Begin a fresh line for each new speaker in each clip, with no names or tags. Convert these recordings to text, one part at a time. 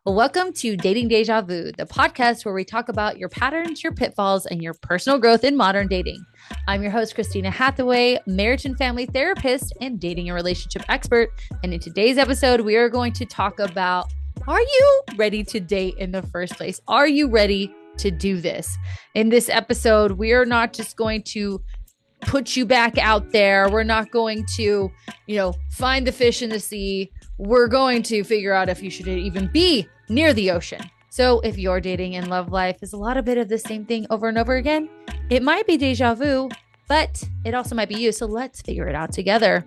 Welcome to Dating Deja Vu, the podcast where we talk about your patterns, your pitfalls, and your personal growth in modern dating. I'm your host, Christina Hathaway, marriage and family therapist and dating and relationship expert. And in today's episode, we are going to talk about, are you ready to date in the first place? Are you ready to do this? In this episode, we are not just going to put you back out there. We're not going to, find the fish in the sea. We're going to figure out if you should even be near the ocean. So if your dating and love life is a lot of the same thing over and over again, it might be deja vu, but it also might be you. So let's figure it out together.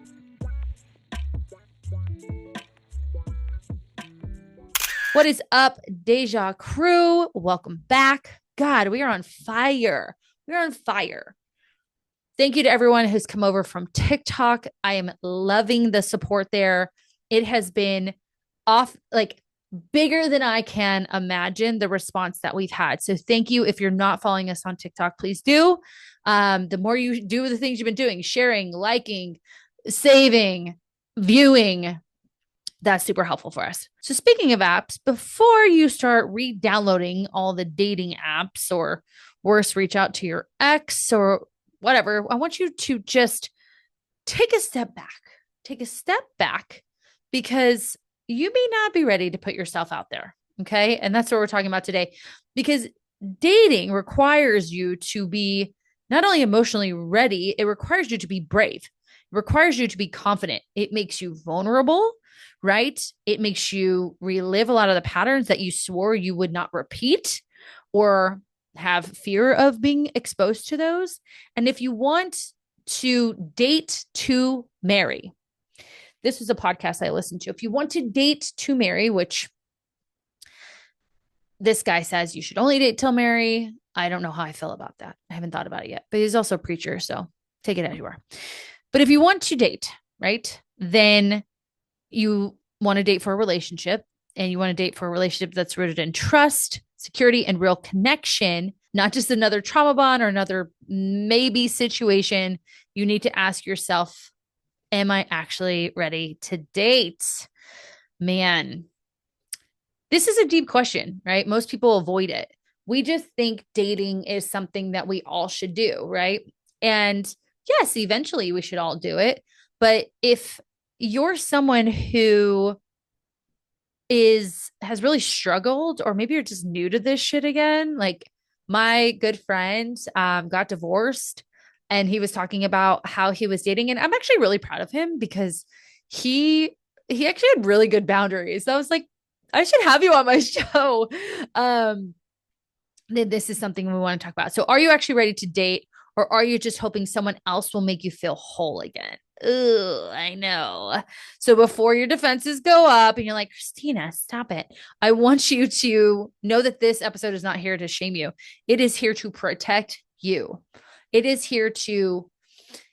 What is up, Deja crew? Welcome back. God, we are on fire. We are on fire. Thank you to everyone who's come over from TikTok. I am loving the support there. It has been bigger than I can imagine, the response that we've had. So thank you. If you're not following us on TikTok, please do. The more you do the things you've been doing, sharing, liking, saving, viewing, that's super helpful for us. So speaking of apps, before you start re-downloading all the dating apps, or worse, reach out to your ex or whatever, I want you to just take a step back. Take a step back, because you may not be ready to put yourself out there. Okay. And that's what we're talking about today, because dating requires you to be not only emotionally ready, it requires you to be brave. It requires you to be confident. It makes you vulnerable, right? It makes you relive a lot of the patterns that you swore you would not repeat or have fear of being exposed to those. And if you want to date to marry, this was a podcast I listened to. If you want to date to marry, which this guy says you should only date till marry. I don't know how I feel about that. I haven't thought about it yet, but he's also a preacher, so take it as you are. But if you want to date, right, then you want to date for a relationship, and you want to date for a relationship that's rooted in trust, security, and real connection, not just another trauma bond or another maybe situation. You need to ask yourself, am I actually ready to date? Man, this is a deep question, right? Most people avoid it. We just think dating is something that we all should do, right? And yes, eventually we should all do it. But if you're someone who has really struggled, or maybe you're just new to this shit again, like my good friend got divorced, and he was talking about how he was dating. And I'm actually really proud of him, because he actually had really good boundaries. So I was like, I should have you on my show. This is something we want to talk about. So are you actually ready to date, or are you just hoping someone else will make you feel whole again? Ugh, I know. So before your defenses go up and you're like, Christina, stop it, I want you to know that this episode is not here to shame you. It is here to protect you. It is here to,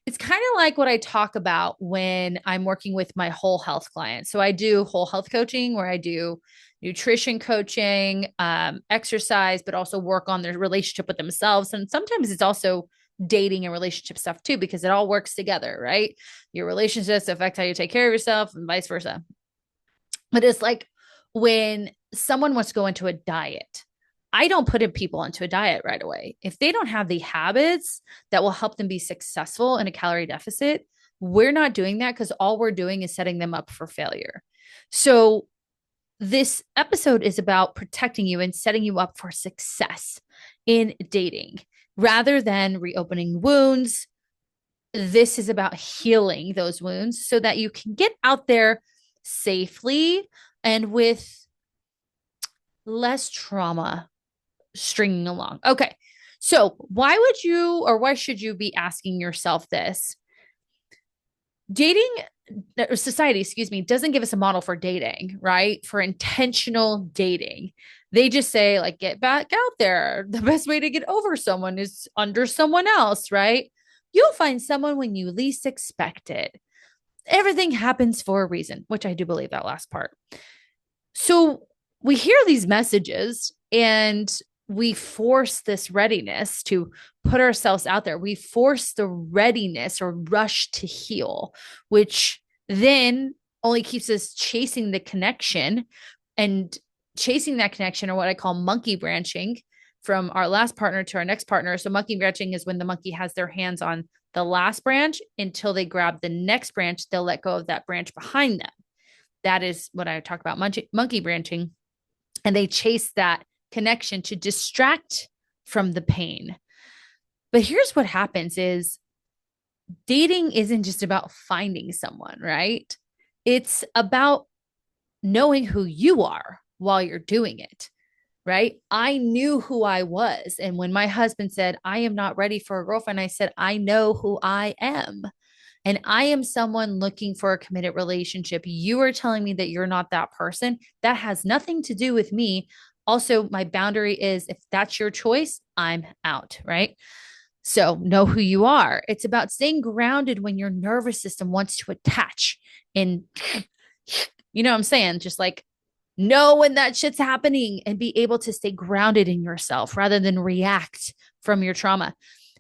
it's kind of like what I talk about when I'm working with my whole health clients. So I do whole health coaching, where I do nutrition coaching, exercise, but also work on their relationship with themselves. And sometimes it's also dating and relationship stuff too, because it all works together, right? Your relationships affect how you take care of yourself and vice versa. But it's like when someone wants to go into a diet, I don't put people into a diet right away. If they don't have the habits that will help them be successful in a calorie deficit, we're not doing that, because all we're doing is setting them up for failure. So this episode is about protecting you and setting you up for success in dating rather than reopening wounds. This is about healing those wounds so that you can get out there safely and with less trauma stringing along. Okay. So why should you be asking yourself this? Society, doesn't give us a model for dating, right? For intentional dating. They just say, like, get back out there. The best way to get over someone is under someone else, right? You'll find someone when you least expect it. Everything happens for a reason, which I do believe that last part. So we hear these messages and we force this readiness to put ourselves out there. We force the readiness or rush to heal, which then only keeps us chasing the connection and chasing that connection, or what I call monkey branching, from our last partner to our next partner. So monkey branching is when the monkey has their hands on the last branch until they grab the next branch, they'll let go of that branch behind them. That is what I talk about, monkey branching. And they chase that connection to distract from the pain. But here's what happens is dating isn't just about finding someone, right? It's about knowing who you are while you're doing it, right? I knew who I was. And when my husband said, I am not ready for a girlfriend, I said, I know who I am. And I am someone looking for a committed relationship. You are telling me that you're not that person. That has nothing to do with me. Also, my boundary is if that's your choice, I'm out, right? So know who you are. It's about staying grounded when your nervous system wants to attach. And you know what I'm saying? Just like know when that shit's happening and be able to stay grounded in yourself rather than react from your trauma.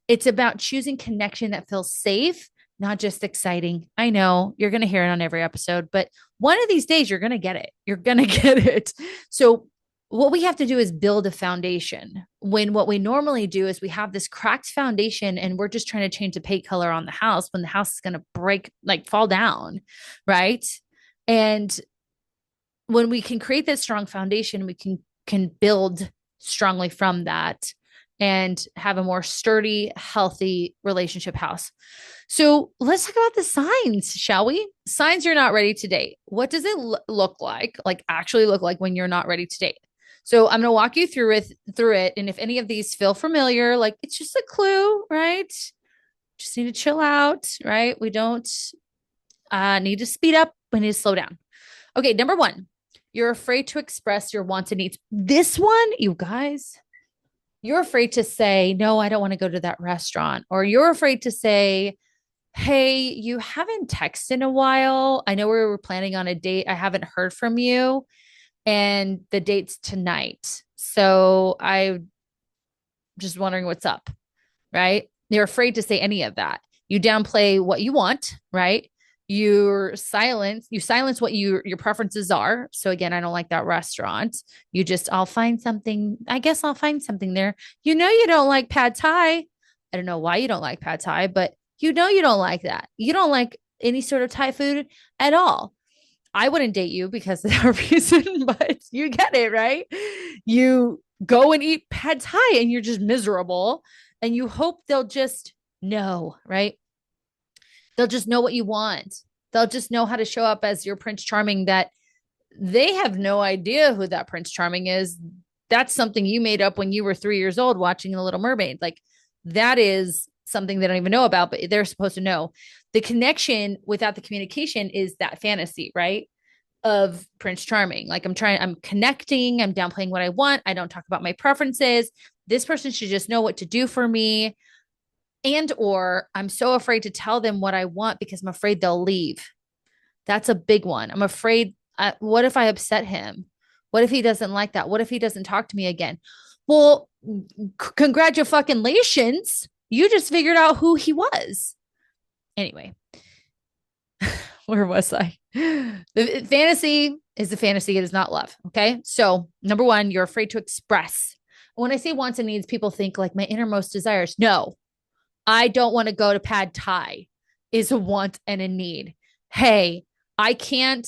It's about choosing connection that feels safe, not just exciting. I know you're going to hear it on every episode, but one of these days you're going to get it. You're going to get it. So, what we have to do is build a foundation. When what we normally do is we have this cracked foundation and we're just trying to change the paint color on the house when the house is going to break, like fall down, right? And when we can create that strong foundation, we can build strongly from that and have a more sturdy, healthy relationship house. So let's talk about the signs, shall we? Signs you're not ready to date. What does it look like actually look like when you're not ready to date? So I'm going to walk you through it. And if any of these feel familiar, like it's just a clue, right? Just need to chill out, right? We don't need to speed up. We need to slow down. Okay, number one, you're afraid to express your wants and needs. This one, you guys, you're afraid to say, no, I don't want to go to that restaurant. Or you're afraid to say, hey, you haven't texted in a while. I know we were planning on a date. I haven't heard from you. And the date's tonight. So I'm just wondering what's up, right? You're afraid to say any of that. You downplay what you want, right? You silence what your preferences are. So again, I don't like that restaurant. You just, I'll find something. I guess I'll find something there. You know, you don't like pad thai. I don't know why you don't like pad thai, but you know, you don't like that. You don't like any sort of Thai food at all. I wouldn't date you because of that reason, but you get it, right? You go and eat pad thai and you're just miserable and you hope they'll just know, right? They'll just know what you want. They'll just know how to show up as your Prince Charming that they have no idea who that Prince Charming is. That's something you made up when you were 3 years old watching The Little Mermaid. Like that is something they don't even know about, but they're supposed to know. The connection without the communication is that fantasy, right? Of Prince Charming. Like I'm connecting, I'm downplaying what I want. I don't talk about my preferences. This person should just know what to do for me. And or I'm so afraid to tell them what I want because I'm afraid they'll leave. That's a big one. I'm afraid, what if I upset him? What if he doesn't like that? What if he doesn't talk to me again? Well, congratulations. You just figured out who he was. Anyway, where was I? The fantasy is the fantasy. It is not love. Okay. So, number one, you're afraid to express. When I say wants and needs, people think like my innermost desires. No, I don't want to go to pad thai is a want and a need. Hey, I can't.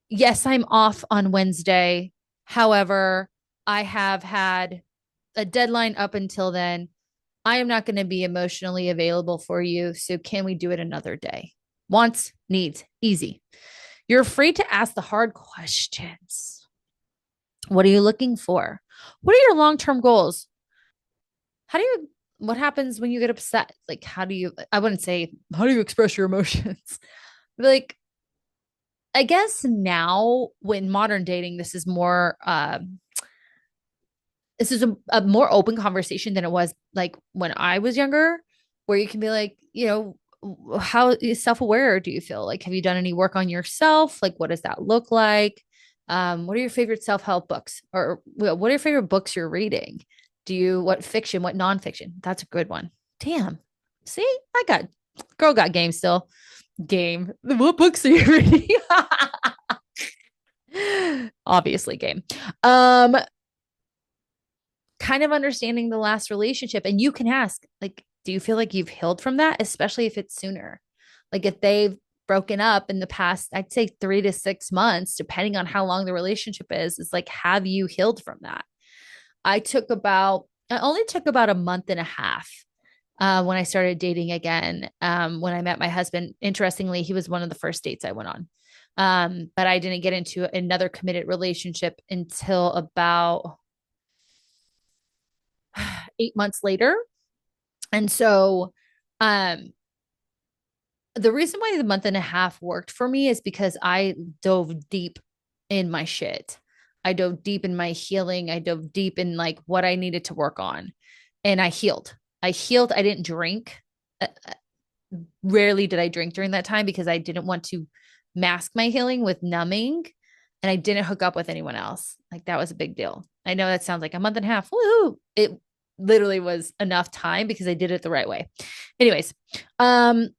Yes, I'm off on Wednesday. However, I have had a deadline up until then. I am not going to be emotionally available for you. So can we do it another day? Wants, needs, easy. You're afraid to ask the hard questions. What are you looking for? What are your long-term goals? What happens when you get upset? Like, I wouldn't say, how do you express your emotions? Like, I guess now when modern dating, this is a more open conversation than it was like when I was younger, where you can be like, how self-aware do you feel? Like, have you done any work on yourself? Like, what does that look like? What are your favorite self-help books? Or what are your favorite books you're reading? What fiction, what nonfiction? That's a good one. Damn. See, girl got game still. Game. What books are you reading? Obviously game. Um, Kind of understanding the last relationship. And you can ask, like, do you feel like you've healed from that? Especially if it's sooner. Like if they've broken up in the past, I'd say 3 to 6 months, depending on how long the relationship is, it's like, have you healed from that? I only took about a month and a half when I started dating again. When I met my husband, interestingly, he was one of the first dates I went on. But I didn't get into another committed relationship until about 8 months later. And so, um, the reason why the month and a half worked for me is because I dove deep in my shit. I dove deep in my healing. I dove deep in like what I needed to work on. And I healed. I healed. I didn't drink. Rarely did I drink during that time because I didn't want to mask my healing with numbing. And I didn't hook up with anyone else. Like that was a big deal. I know that sounds like a month and a half. Woo! It literally was enough time because I did it the right way. Anyways, um,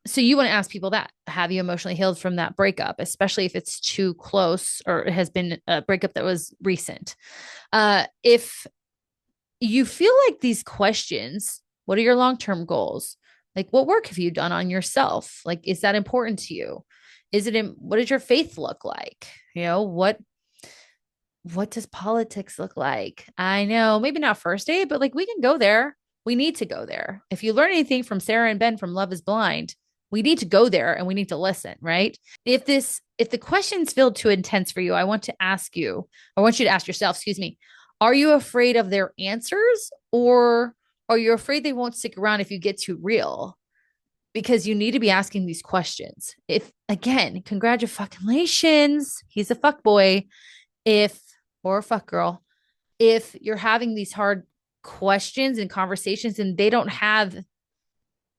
so you want to ask people that, have you emotionally healed from that breakup, especially if it's too close or it has been a breakup that was recent. If you feel like these questions, what are your long-term goals? Like what work have you done on yourself? Like, is that important to you? What does your faith look like? What does politics look like? I know, maybe not first date, but like we can go there. We need to go there. If you learn anything from Sarah and Ben from Love is Blind, we need to go there and we need to listen, right? If the questions feel too intense for you, I want you to ask yourself, excuse me, are you afraid of their answers or are you afraid they won't stick around if you get too real? Because you need to be asking these questions. If again, congratulations, he's a fuck boy. If or a fuck girl, if you're having these hard questions and conversations and they don't have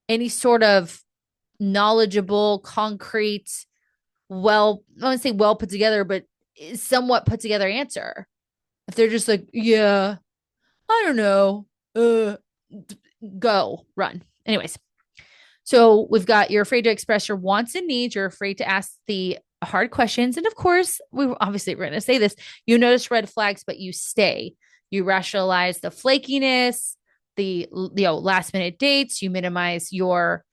any sort of knowledgeable, concrete, well, I wouldn't say well put together, but somewhat put together answer. If they're just like, yeah, I don't know, uh, go run. Anyways, so we've got you're afraid to express your wants and needs. You're afraid to ask the hard questions. And of course, we're going to say this. You notice red flags, but you stay. You rationalize the flakiness, the last minute dates. You minimize your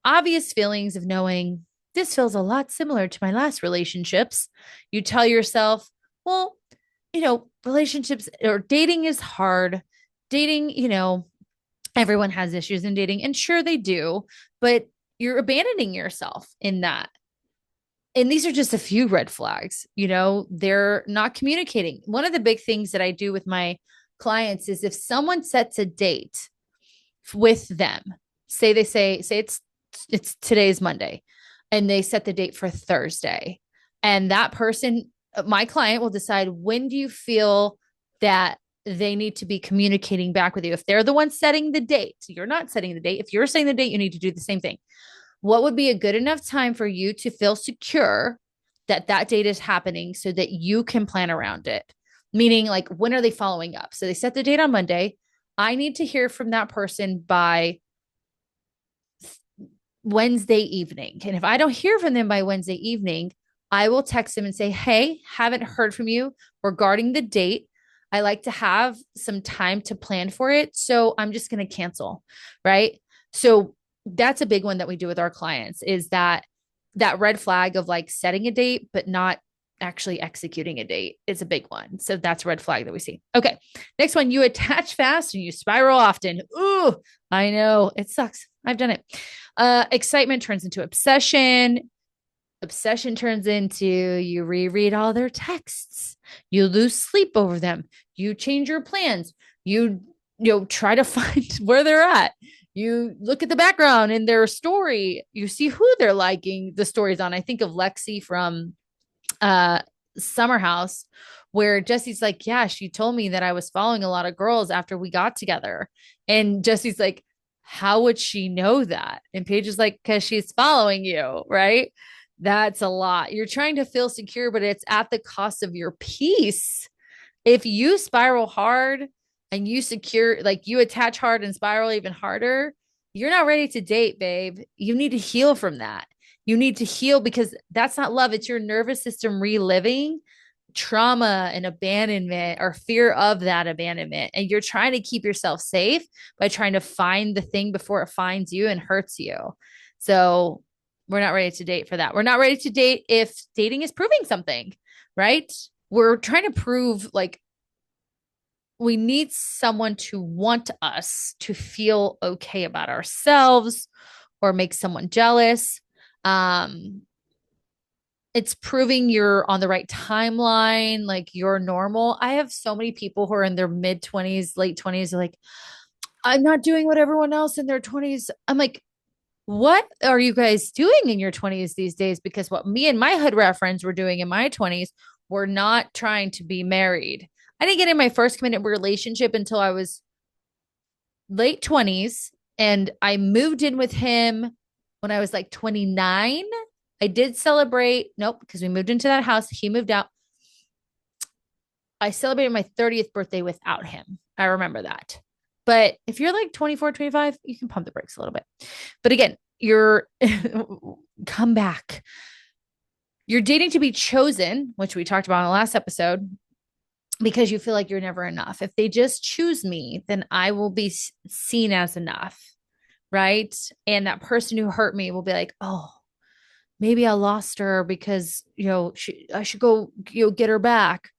obvious feelings of knowing this feels a lot similar to my last relationships. You tell yourself, well, relationships or dating is hard. Dating, everyone has issues in dating, and sure they do, but you're abandoning yourself in that. And these are just a few red flags. They're not communicating. One of the big things that I do with my clients is if someone sets a date with them, say it's today's Monday and they set the date for Thursday, and that person, my client, will decide, when do you feel that they need to be communicating back with you? If they're the one setting the date, you're not setting the date. If you're setting the date, you need to do the same thing. What would be a good enough time for you to feel secure that that date is happening so that you can plan around it? Meaning, like, when are they following up? So they set the date on Monday. I need to hear from that person by Wednesday evening. And if I don't hear from them by Wednesday evening, I will text them and say, hey, haven't heard from you regarding the date. I like to have some time to plan for it. So I'm just going to cancel. Right. So that's a big one that we do with our clients, is that red flag of like setting a date, but not actually executing a date is a big one. So that's a red flag that we see. Okay. Next one, you attach fast and you spiral often. Ooh, I know it sucks. I've done it. Excitement turns into obsession. Obsession turns into you reread all their texts. You lose sleep over them. You change your plans. You try to find where they're at. You look at the background in their story. You see who they're liking the stories on. I think of Lexi from Summer House, where Jesse's like, yeah, she told me that I was following a lot of girls after we got together. And Jesse's like, how would she know that? And Paige is like, because she's following you, right? That's a lot. You're trying to feel secure, but it's at the cost of your peace. If you spiral hard and you attach hard and spiral even harder, you're not ready to date, babe. You need to heal from that. You need to heal because that's not love. It's your nervous system reliving trauma and abandonment or fear of that abandonment. And you're trying to keep yourself safe by trying to find the thing before it finds you and hurts you. So we're not ready to date for that. We're not ready to date if dating is proving something, right? We're trying to prove like we need someone to want us to feel okay about ourselves or make someone jealous. Um, it's proving you're on the right timeline, like you're normal. I have so many people who are in their mid 20s, late 20s, like, I'm not doing what everyone else in their 20s. I'm like, what are you guys doing in your 20s these days? Because what me and my hood rat friends were doing in my 20s were not trying to be married. I didn't get in my first committed relationship until I was late 20s. And I moved in with him when I was like 29. I did celebrate. Nope, because we moved into that house. He moved out. I celebrated my 30th birthday without him. I remember that. But if you're like 24, 25, you can pump the brakes a little bit. But again, you're come back. You're dating to be chosen, which we talked about in the last episode, because you feel like you're never enough. If they just choose me, then I will be seen as enough. Right. And that person who hurt me will be like, oh, maybe I lost her because, I should go, get her back,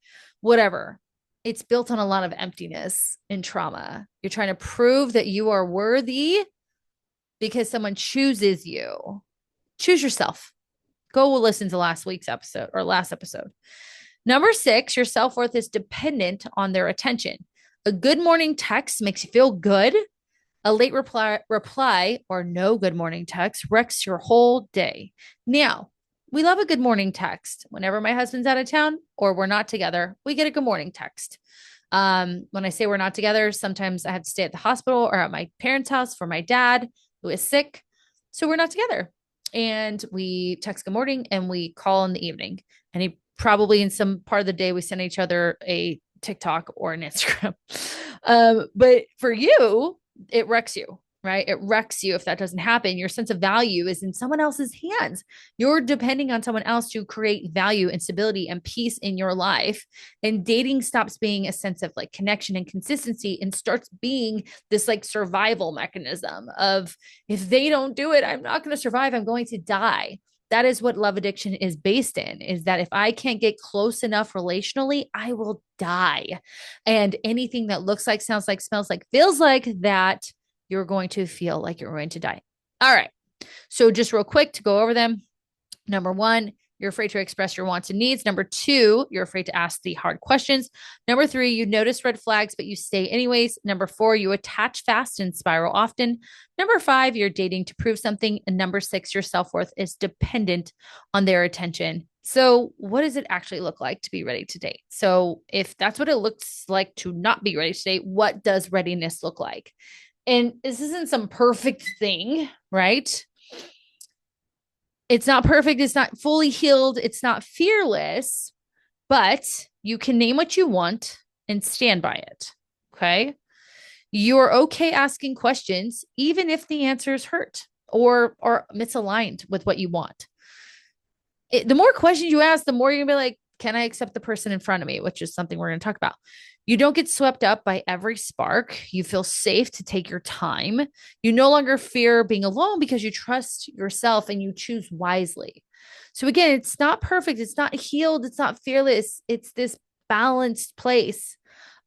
whatever. It's built on a lot of emptiness and trauma. You're trying to prove that you are worthy because someone chooses you. Choose yourself. Go listen to last week's episode or last episode. Number 6, your self-worth is dependent on their attention. A good morning text makes you feel good. A late reply or no good morning text wrecks your whole day. Now, we love a good morning text. Whenever my husband's out of town or we're not together, we get a good morning text. When I say we're not together, sometimes I have to stay at the hospital or at my parents' house for my dad who is sick. So we're not together. And we text good morning and we call in the evening. And he probably in some part of the day, we send each other a TikTok or an Instagram. But for you, it wrecks you, right? It wrecks you if that doesn't happen. Your sense of value is in someone else's hands. You're depending on someone else to create value and stability and peace in your life. And dating stops being a sense of like connection and consistency and starts being this like survival mechanism of if they don't do it, I'm not going to survive. I'm going to die. That is what love addiction is based in, is that if I can't get close enough relationally, I will die. And anything that looks like, sounds like, smells like, feels like that, you're going to feel like you're going to die. All right. So just real quick to go over them. Number 1, you're afraid to express your wants and needs. Number 2, you're afraid to ask the hard questions. Number 3, you notice red flags, but you stay anyways. Number 4, you attach fast and spiral often. Number 5, you're dating to prove something. And number 6, your self-worth is dependent on their attention. So what does it actually look like to be ready to date? So if that's what it looks like to not be ready to date, what does readiness look like? And this isn't some perfect thing, right? It's not perfect. It's not fully healed. It's not fearless, but you can name what you want and stand by it. Okay. You're okay asking questions, even if the answers hurt or are misaligned with what you want. The more questions you ask, the more you're going to be like, can I accept the person in front of me? Which is something we're going to talk about. You don't get swept up by every spark. You feel safe to take your time. You no longer fear being alone because you trust yourself and you choose wisely. So again, it's not perfect. It's not healed. It's not fearless. It's this balanced place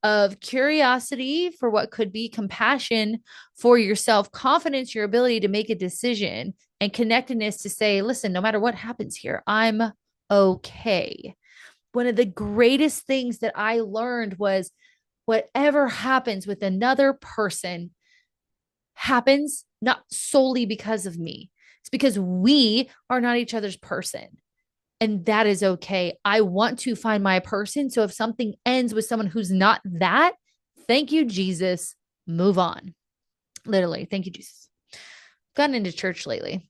of curiosity for what could be, compassion for yourself, confidence, your ability to make a decision, and connectedness to say, listen, no matter what happens here, I'm okay. One of the greatest things that I learned was whatever happens with another person happens not solely because of me. It's because we are not each other's person. And that is okay. I want to find my person. So if something ends with someone who's not that, thank you, Jesus. Move on. Literally, thank you, Jesus. Gotten into church lately.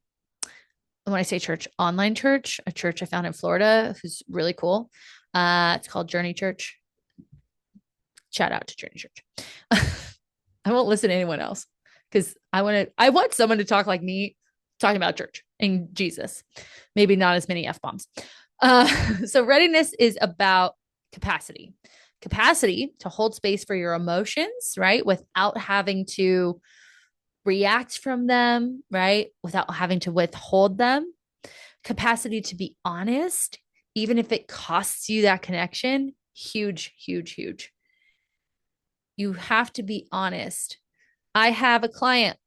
When I say church, online church, a church I found in Florida who's really cool. It's called Journey Church. Shout out to Journey Church. I won't listen to anyone else because I want someone to talk like me talking about church and Jesus. Maybe not as many F-bombs. So readiness is about capacity to hold space for your emotions, right? Without having to react from them, right? Without having to withhold them. Capacity to be honest, even if it costs you that connection. Huge, huge, huge. You have to be honest. I have a client.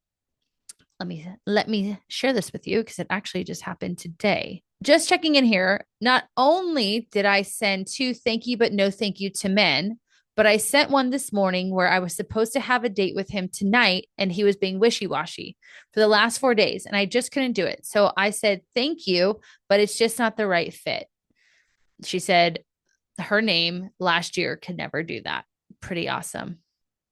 Let me share this with you because it actually just happened today. Just checking in here. Not only did I send 2 thank you but no thank you to men, but I sent one this morning where I was supposed to have a date with him tonight and he was being wishy-washy for the last 4 days and I just couldn't do it. So I said, thank you, but it's just not the right fit. She said her name last year could never do that. Pretty awesome.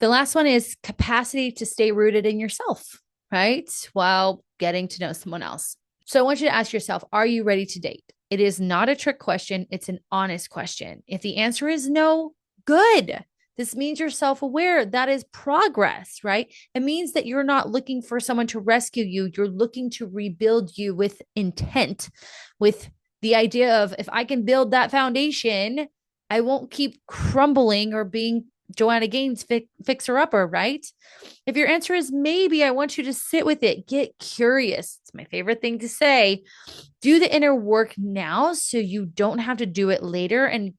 The last one is capacity to stay rooted in yourself, right? While getting to know someone else. So I want you to ask yourself, are you ready to date? It is not a trick question. It's an honest question. If the answer is no, good. This means you're self-aware. That is progress, right? It means that you're not looking for someone to rescue you. You're looking to rebuild you with intent, with the idea of if I can build that foundation, I won't keep crumbling or being Joanna Gaines fixer-upper, right? If your answer is maybe, I want you to sit with it. Get curious. It's my favorite thing to say. Do the inner work now so you don't have to do it later and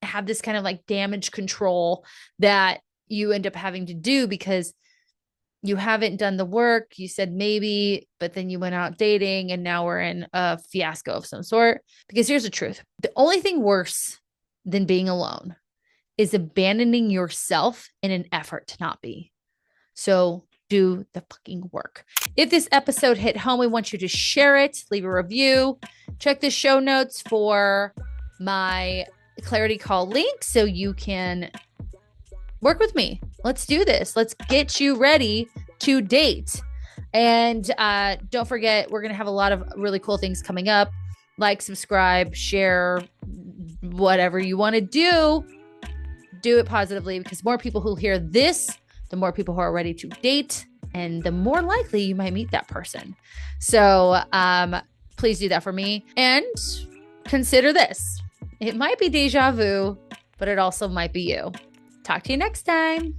have this kind of like damage control that you end up having to do because you haven't done the work. You said maybe, but then you went out dating and now we're in a fiasco of some sort. Because here's the truth. The only thing worse than being alone is abandoning yourself in an effort to not be. So do the fucking work. If this episode hit home, we want you to share it, leave a review, check the show notes for my clarity call link so you can work with me. Let's do this. Let's get you ready to date. And don't forget, we're going to have a lot of really cool things coming up. Like, subscribe, share, whatever you want to do. Do it positively because more people who hear this, the more people who are ready to date and the more likely you might meet that person. So please do that for me and consider this. It might be deja vu, but it also might be you. Talk to you next time.